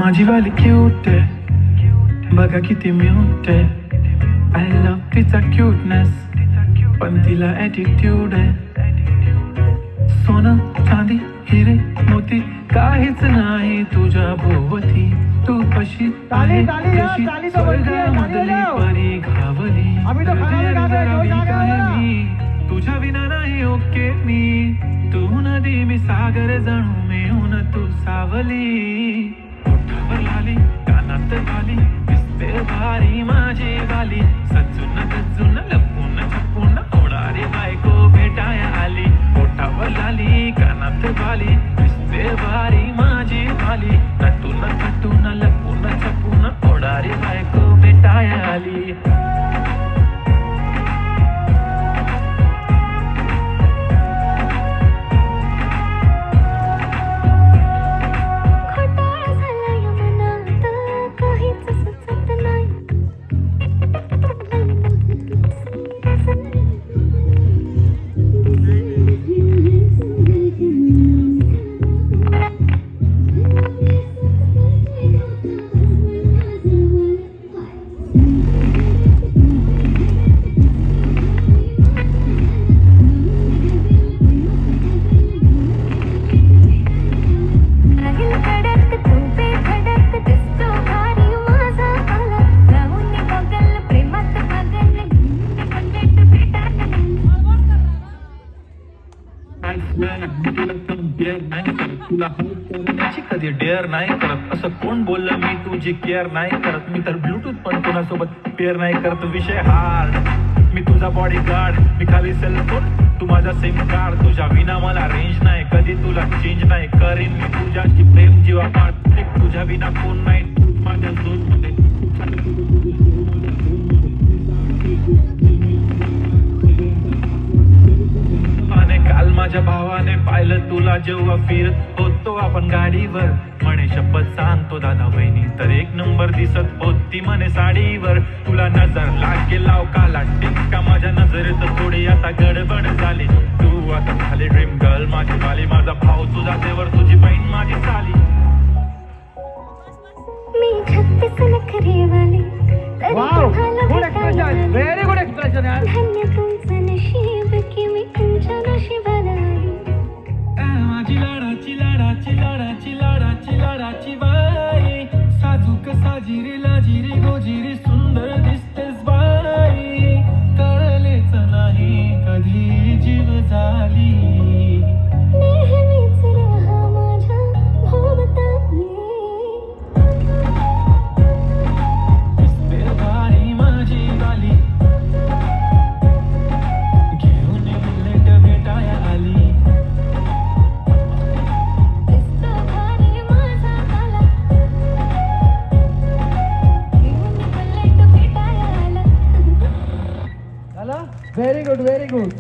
माझी वाली क्यूट आहे, बघा किती म्यूट आहे. आय लव्ह तिचा क्यूटनेस, पण तिला ॲटिट्यूड आहे. सोनं चांदी हिरे मोती काहीच नाही तुझ्या भोवती. तू कशी आहे कशी स्वर्गामधली परी घावली. काय मी तुझ्या विना नाही ओके मी. तू नदी मी सागर जणू मिळून तू सावली. ओठावर लाली कानात घाली दिसते भारी माझी वाली. सजून गजून लपून छपून होणारी बायको भेटाया आली. ओठावर लाली कानात घाली दिसते भारी माझी वाली. नटून नटून लपून छपून होणारी बायको भेटाया आली. कधी डेअर नाही करत असं कोण बोललं मी तुझी केअर नाही करत. मी तर ब्लूटूथ पण कोणासोबत पेअर नाही करत. विषय हार्ड मी तुझा बॉडी गार्ड. मी खाली सेलफोन तू माझा सिम कार्ड. तुझ्या विना मला रेंज नाही कधी तुला चेंज नाही करीन मी तुझ्याशी प्रेम जीवा पाठ. तुझ्या विना कोण नाही तू माझ्या झोन मध्ये. काल माझ्या भावाने पाहिलं तुला जेव्हा फिरत होतो आपण गाडीवर. म्हणे शपथ सांगतो दादा वहिनी तर एक नंबर दिसत होती म्हणे साडीवर. तुला नजर लागे लाव काला टिक्का माझ्या नजरेत थोडी आता गडबड झाली. तू आता झाली ड्रीम गर्ल माझी वाली. माझा भाऊ तुझा देवर तुझी बहीण माझी साली. मी 36 नखरे वाली. व्हेरी गुड एक्सप्रेशन यार. धन्य तुमचं नशीब की मी तुमच्या नशिबाला आली. माझी लाडाची लाडाची लाडाची लाडाची लाडाची बाई. साजूक साजिरी लाजिरी गोजिरी सुंदर दिसतेस बाई. कळलेच नाही कधी जीव झाली. नेहमीच राहा माझ्या भोवताली. दिसते भारी माझी वाली. घेऊन बुलेट भेटाया आली. Very good very good.